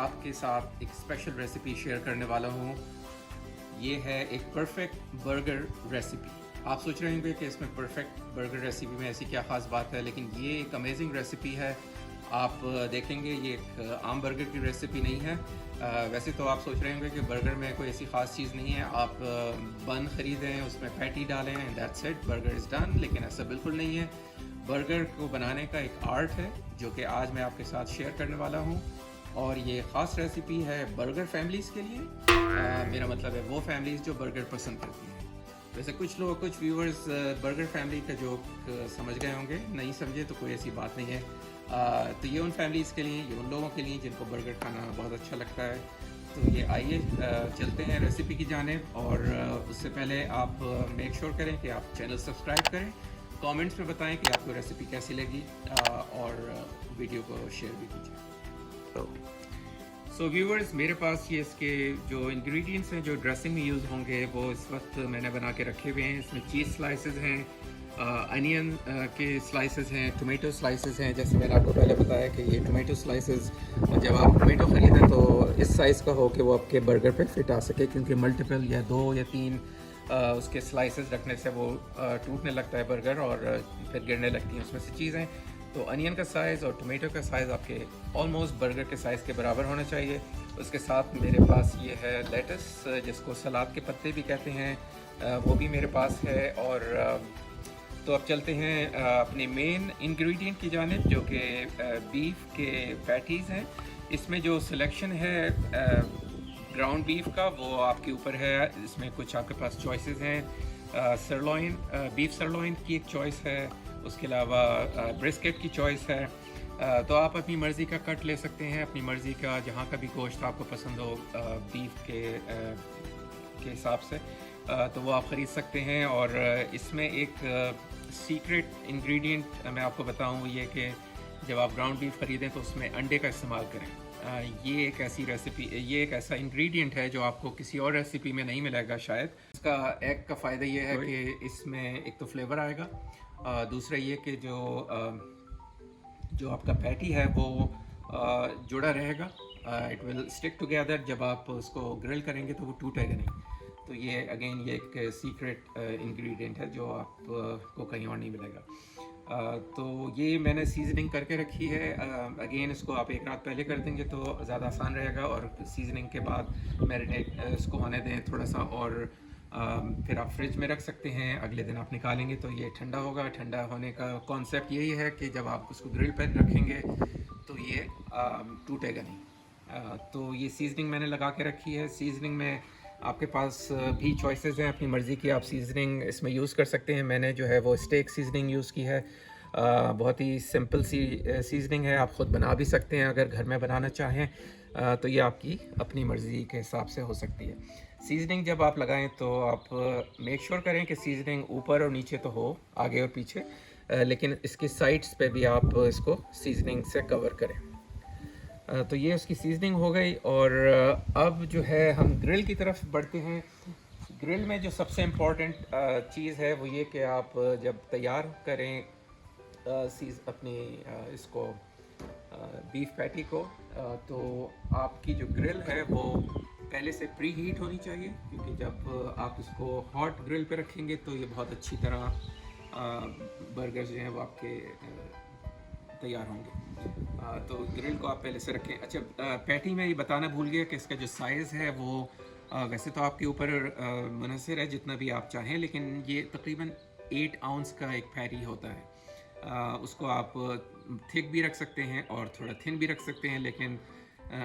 आपके साथ एक स्पेशल रेसिपी शेयर करने वाला हूँ। ये है एक परफेक्ट बर्गर रेसिपी। आप सोच रहे होंगे कि इसमें परफेक्ट बर्गर रेसिपी में ऐसी क्या ख़ास बात है, लेकिन ये एक अमेजिंग रेसिपी है। आप देखेंगे ये एक आम बर्गर की रेसिपी नहीं है। वैसे तो आप सोच रहे होंगे कि बर्गर में कोई ऐसी ख़ास चीज़ नहीं है, आप बन ख़रीदें, उसमें पैटी डालें and that's it, burger is done. लेकिन ऐसा बिल्कुल नहीं है। बर्गर को बनाने का एक आर्ट है जो कि आज मैं आपके साथ शेयर करने वाला हूँ, और ये ख़ास रेसिपी है बर्गर फैमिलीज़ के लिए। मेरा मतलब है वो फैमिलीज़ जो बर्गर पसंद करती हैं। वैसे कुछ लोग, कुछ व्यूअर्स बर्गर फैमिली का जोक समझ गए होंगे, नहीं समझे तो कोई ऐसी बात नहीं है। तो ये उन फैमिलीज़ के लिए, ये उन लोगों के लिए जिनको बर्गर खाना बहुत अच्छा लगता है। तो ये आइए चलते हैं रेसिपी की जानिब, और उससे पहले आप मेक श्योर करें कि आप चैनल सब्सक्राइब करें, कमेंट्स में बताएं कि आपको रेसिपी कैसी लगी, और वीडियो को शेयर भी कीजिए। सो व्यूअर्स, मेरे पास ये इसके जो इंग्रेडिएंट्स हैं जो ड्रेसिंग में यूज़ होंगे वो इस वक्त मैंने बना के रखे हुए हैं। इसमें चीज़ स्लाइसेस हैं, अनियन के स्लाइसेस हैं, टोमेटो स्लाइसेस हैं। जैसे मैंने आपको पहले बताया कि ये टोमेटो स्लाइसेस, जब आप टोमेटो ख़रीदें तो इस साइज़ का हो कि वो आपके बर्गर पे फिट आ सके, क्योंकि मल्टीपल या 2 या 3 उसके स्लाइसेस रखने से वो टूटने लगता है बर्गर, और फिर गिरने लगती हैं उसमें से चीज़ें। तो अनियन का साइज़ और टोमेटो का साइज़ आपके ऑलमोस्ट बर्गर के साइज़ के बराबर होना चाहिए। उसके साथ मेरे पास ये है लेटस, जिसको सलाद के पत्ते भी कहते हैं, वो भी मेरे पास है। और तो अब चलते हैं अपने मेन इंग्रेडिएंट की जानिब, जो कि बीफ के पैटीज़ हैं। इसमें जो सिलेक्शन है ग्राउंड बीफ का, वो आपके ऊपर है। इसमें कुछ आपके पास चॉइसेस हैं। सरलॉइन, बीफ सरलॉइन की एक चॉइस है, उसके अलावा ब्रिस्केट की चॉइस है। तो आप अपनी मर्ज़ी का कट ले सकते हैं, अपनी मर्ज़ी का जहाँ का भी गोश्त आपको पसंद हो बीफ के हिसाब से, तो वो आप ख़रीद सकते हैं। और इसमें एक सीक्रेट इंग्रेडिएंट मैं आपको बताऊँ, ये कि जब आप ग्राउंड बीफ ख़रीदें तो उसमें अंडे का इस्तेमाल करें। ये एक ऐसी रेसिपी, ये एक ऐसा इंग्रेडिएंट है जो आपको किसी और रेसिपी में नहीं मिलेगा शायद। इसका एग का फ़ायदा ये है कि इसमें एक तो फ्लेवर आएगा, दूसरा ये कि जो आपका पैटी है वो जुड़ा रहेगा, इट विल स्टिक टुगेदर। जब आप उसको ग्रिल करेंगे तो वो टूटेगा नहीं। तो ये अगेन ये एक सीक्रेट इंग्रेडिएंट है जो आपको कहीं और नहीं मिलेगा। तो ये मैंने सीजनिंग करके रखी है। अगेन इसको आप एक रात पहले कर देंगे तो ज़्यादा आसान रहेगा, और सीजनिंग के बाद मैरिनेट इसको होने दें थोड़ा सा, और फिर आप फ्रिज में रख सकते हैं। अगले दिन आप निकालेंगे तो ये ठंडा होगा। ठंडा होने का कॉन्सेप्ट यही है कि जब आप उसको ग्रिल पर रखेंगे तो ये टूटेगा नहीं। तो ये सीजनिंग मैंने लगा के रखी है। सीजनिंग में आपके पास भी चॉइसेस हैं, अपनी मर्ज़ी की आप सीजनिंग इसमें यूज़ कर सकते हैं। मैंने जो है वो स्टेक सीजनिंग यूज़ की है। बहुत ही सिंपल सी सीजनिंग है, आप ख़ुद बना भी सकते हैं अगर घर में बनाना चाहें। तो ये आपकी अपनी मर्ज़ी के हिसाब से हो सकती है। सीजनिंग जब आप लगाएं तो आप मेक श्योर करें कि सीजनिंग ऊपर और नीचे तो हो, आगे और पीछे, लेकिन इसकी साइड्स पे भी आप इसको सीजनिंग से कवर करें। तो ये उसकी सीजनिंग हो गई, और अब जो है हम ग्रिल की तरफ बढ़ते हैं। ग्रिल में जो सबसे इम्पॉर्टेंट चीज़ है वो ये कि आप जब तैयार करें अपनी इसको बीफ पैटी को, तो आपकी जो ग्रिल है वो पहले से प्री हीट होनी चाहिए, क्योंकि जब आप इसको हॉट ग्रिल पे रखेंगे तो ये बहुत अच्छी तरह बर्गर जो हैं वो आपके तैयार होंगे। तो ग्रिल को आप पहले से रखें। अच्छा, पैटी में ये बताना भूल गया कि इसका जो साइज़ है वो वैसे तो आपके ऊपर मुनहसर है जितना भी आप चाहें, लेकिन ये तकरीबन 8 आउंस का एक पैटी होता है। उसको आप थिक भी रख सकते हैं और थोड़ा थिन भी रख सकते हैं, लेकिन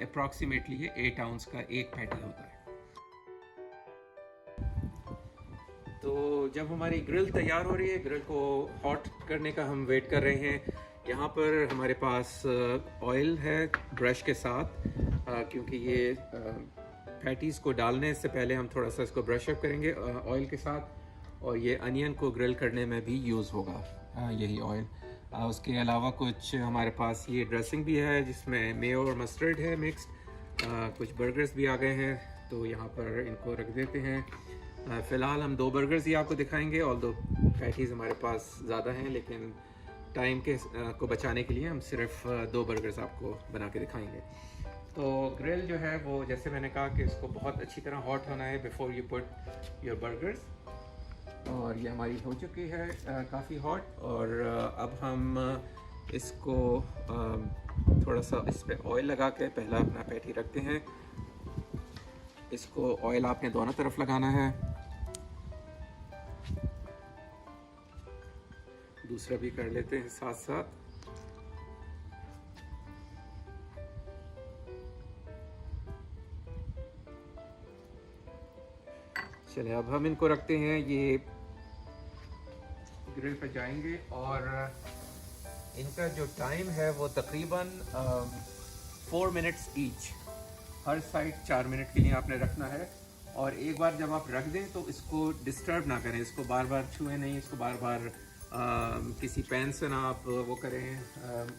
अप्रॉक्सीमेटली ये 8 आउंस का एक पैटी होता है। तो जब हमारी ग्रिल तैयार हो रही है, ग्रिल को हॉट करने का हम वेट कर रहे हैं। यहाँ पर हमारे पास ऑयल है ब्रश के साथ, क्योंकि ये पैटीज़ को डालने से पहले हम थोड़ा सा इसको ब्रश अप करेंगे ऑयल के साथ, और ये अनियन को ग्रिल करने में भी यूज़ होगा यही ऑयल। उसके अलावा कुछ हमारे पास ये ड्रेसिंग भी है जिसमें मेयो और मस्टर्ड है मिक्स्ड। कुछ बर्गर्स भी आ गए हैं, तो यहाँ पर इनको रख देते हैं। फ़िलहाल हम 2 बर्गर्स ही आपको दिखाएंगे, और 2 पैटीज़ हमारे पास ज़्यादा हैं, लेकिन टाइम के को बचाने के लिए हम सिर्फ 2 बर्गर्स आपको बना के दिखाएंगे। तो ग्रिल जो है वो जैसे मैंने कहा कि इसको बहुत अच्छी तरह हॉट होना है before you put your burgers. और ये हमारी हो चुकी है काफ़ी हॉट। और अब हम इसको थोड़ा सा इस पर ऑयल लगा के पहला अपना पैटी रखते हैं। इसको ऑयल आपने दोनों तरफ लगाना है, दूसरा भी कर लेते हैं साथ साथ। चलिए अब हम इनको रखते हैं, ये ग्रिल पर जाएंगे और इनका जो टाइम है वो तकरीबन 4 मिनट्स ईच। हर साइड 4 मिनट के लिए आपने रखना है। और एक बार जब आप रख दें तो इसको डिस्टर्ब ना करें, इसको बार बार छुएं नहीं, इसको बार बार किसी पैन से ना आप वो करें,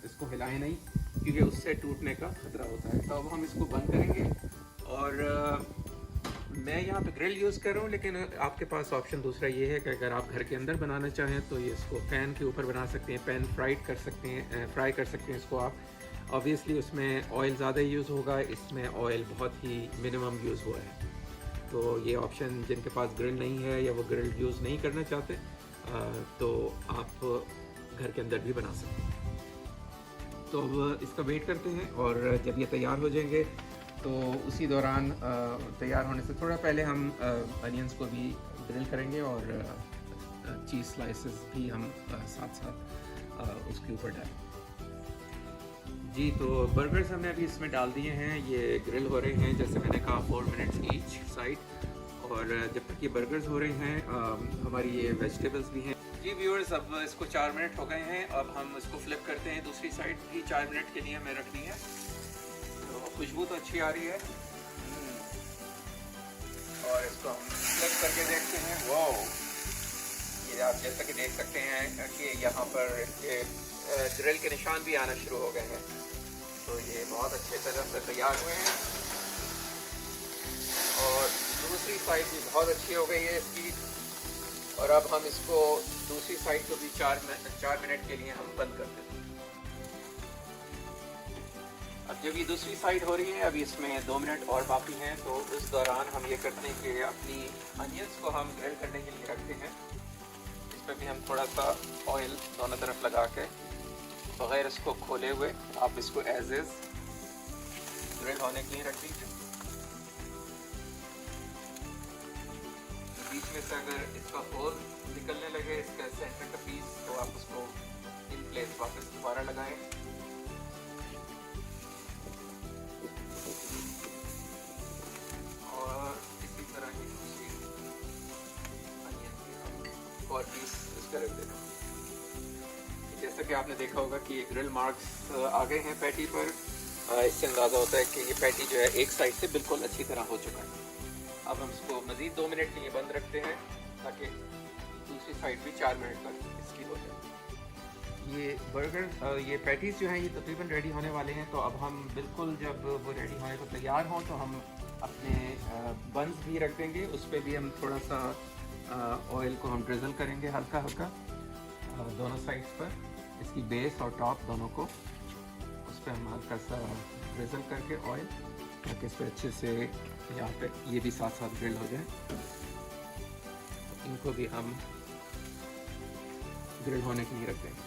इसको हिलाएं नहीं, क्योंकि उससे टूटने का खतरा होता है। तो अब हम इसको बंद करेंगे। और मैं यहाँ पे ग्रिल यूज़ कर रहा हूँ, लेकिन आपके पास ऑप्शन दूसरा ये है कि अगर आप घर के अंदर बनाना चाहें तो ये इसको पैन के ऊपर बना सकते हैं, पैन फ्राई कर सकते हैं इसको आप। ऑब्वियसली उसमें ऑयल ज़्यादा यूज़ होगा, इसमें ऑयल बहुत ही मिनिमम यूज़ हुआ है। तो ये ऑप्शन जिनके पास ग्रिल नहीं है या वो ग्रिल यूज़ नहीं करना चाहते तो आप घर के अंदर भी बना सकते हैं। तो अब इसका वेट करते हैं और जब ये तैयार हो जाएंगे तो उसी दौरान तैयार होने से थोड़ा पहले हम अनियंस को भी ग्रिल करेंगे और चीज़ स्लाइसेस भी हम साथ साथ उसके ऊपर डालें। जी, तो बर्गर्स हमने अभी इसमें डाल दिए हैं, ये ग्रिल हो रहे हैं जैसे मैंने कहा 4 मिनट्स ईच साइड। और जब तक ये बर्गर्स हो रहे हैं हमारी ये वेजिटेबल्स भी हैं। जी व्यूअर्स, अब इसको 4 मिनट हो गए हैं। अब हम इसको फ्लिप करते हैं, दूसरी साइड भी 4 मिनट के लिए हमें रखनी है। तो खुशबू तो अच्छी आ रही है और इसको हम फ्लिप करके देखते हैं। वाओ, ये आप जैसा कि देख सकते हैं कि यहाँ पर इसके ग्रिल के निशान भी आना शुरू हो गए हैं। तो ये बहुत अच्छे तरह से तैयार हुए हैं और दूसरी साइड भी बहुत अच्छी हो गई है इसकी। और अब हम इसको दूसरी साइड को भी 4 मिनट के लिए हम बंद कर देते हैं। अब जब ये दूसरी साइड हो रही है, अभी इसमें 2 मिनट और बाकी हैं, तो उस दौरान हम ये करते हैं कि अपनी अनियंस को हम ग्रिल करने के लिए रखते हैं। इस पर भी हम थोड़ा सा ऑयल दोनों तरफ लगा के बगैर इसको खोले हुए आप इसको एज इज ग्रिल होने के लिए रख दीजिए। बीच में से अगर इसका होल निकलने लगे, इसका सेंटर का पीस, तो आप उसको इन प्लेस वापस दोबारा लगाएं। और इसी तरह ही दूसरी अनियन की हम और पीस इसका रख देना। जैसा कि आपने देखा होगा कि ये ग्रिल मार्क्स आ गए हैं पैटी पर। इससे अंदाज़ा होता है कि ये पैटी जो है एक साइड से बिल्कुल अच्छी तरह हो चुका है। अब हम इसको मज़ीद 2 मिनट के लिए बंद रखते हैं ताकि दूसरी साइड भी 4 मिनट तक इसकी हो जाए। ये बर्गर ये पैटीज़ जो हैं ये तकरीबन रेडी होने वाले हैं। तो अब हम बिल्कुल जब वो रेडी होने को तैयार हों तो हम अपने बंस भी रख देंगे। उस पर भी हम थोड़ा सा ऑयल को हम ड्रिजल करेंगे हल्का हल्का दोनों साइड्स पर, इसकी बेस और टॉप दोनों को। उस पर हम हल्का सा ड्रिजल करके ऑयल, ताकि इस पर अच्छे से यहाँ पे ये भी साथ साथ ग्रिल हो जाए। तो इनको भी हम ग्रिल होने के लिए रख देंगे।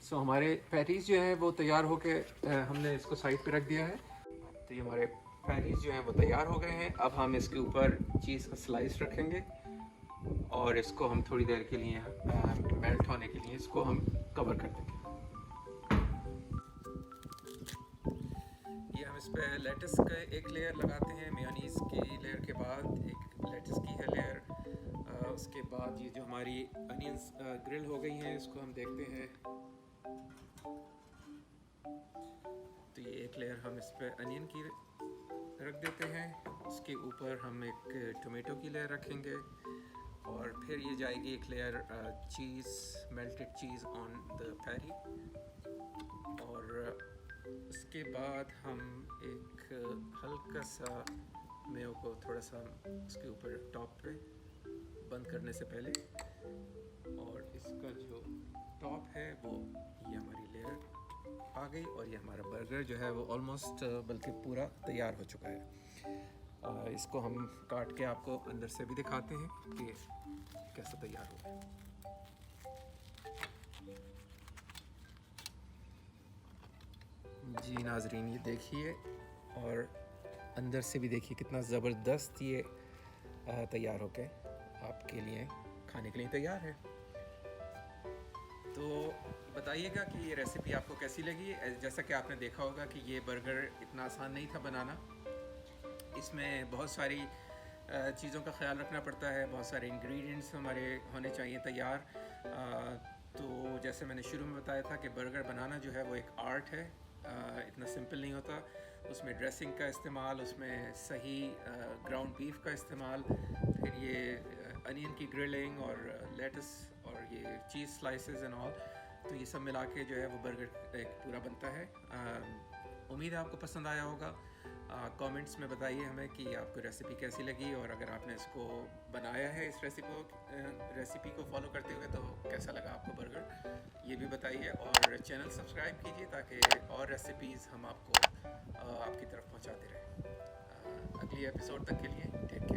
सो हमारे पैटीज़ जो हैं वो तैयार होके हमने इसको साइड पे रख दिया है। तो ये हमारे पैटीज़ जो हैं वो तैयार हो गए हैं। अब हम इसके ऊपर चीज़ का स्लाइस रखेंगे और इसको हम थोड़ी देर के लिए मेल्ट होने के लिए इसको हम कवर कर देंगे। ये हम इस पर लेटस का एक लेयर लगाते हैं, मेयोनीज़ की लेयर के बाद एक लेटस की है लेयर। उसके बाद ये जो हमारी अनियंस ग्रिल हो गई हैं, इसको हम देखते हैं। तो ये एक लेयर हम इस पर अनियन की रख देते हैं, उसके ऊपर हम एक टोमेटो की लेयर रखेंगे और फिर ये जाएगी एक layer cheese, melted cheese on the patty. और उसके बाद हम एक हल्का सा मेयो को थोड़ा सा उसके ऊपर टॉप पे बंद करने से पहले और इसका जो टॉप है वो ये हमारी लेयर आ गई और ये हमारा बर्गर जो है वो ऑलमोस्ट बल्कि पूरा तैयार हो चुका है। इसको हम काट के आपको अंदर से भी दिखाते हैं कि कैसा तैयार हुआ है। जी नाजरीन, ये देखिए और अंदर से भी देखिए कितना ज़बरदस्त ये तैयार होके आपके लिए खाने के लिए तैयार है। तो बताइएगा कि ये रेसिपी आपको कैसी लगी। जैसा कि आपने देखा होगा कि ये बर्गर इतना आसान नहीं था बनाना, इसमें बहुत सारी चीज़ों का ख्याल रखना पड़ता है, बहुत सारे इंग्रेडिएंट्स हमारे होने चाहिए तैयार। तो जैसे मैंने शुरू में बताया था कि बर्गर बनाना जो है वो एक आर्ट है, इतना सिंपल नहीं होता। उसमें ड्रेसिंग का इस्तेमाल, उसमें सही ग्राउंड बीफ का इस्तेमाल, फिर ये अनियन की ग्रिलिंग और लेटस और ये चीज़ स्लाइसेस एंड ऑल, तो ये सब मिला के जो है वो बर्गर एक पूरा बनता है। उम्मीद है आपको पसंद आया होगा। कमेंट्स में बताइए हमें कि आपको रेसिपी कैसी लगी, और अगर आपने इसको बनाया है इस रेसिपी को फॉलो करते हुए तो कैसा लगा आपको बर्गर, ये भी बताइए। और चैनल सब्सक्राइब कीजिए ताकि और रेसिपीज़ हम आपको आपकी तरफ पहुंचाते रहें। अगली एपिसोड तक के लिए टेक केयर।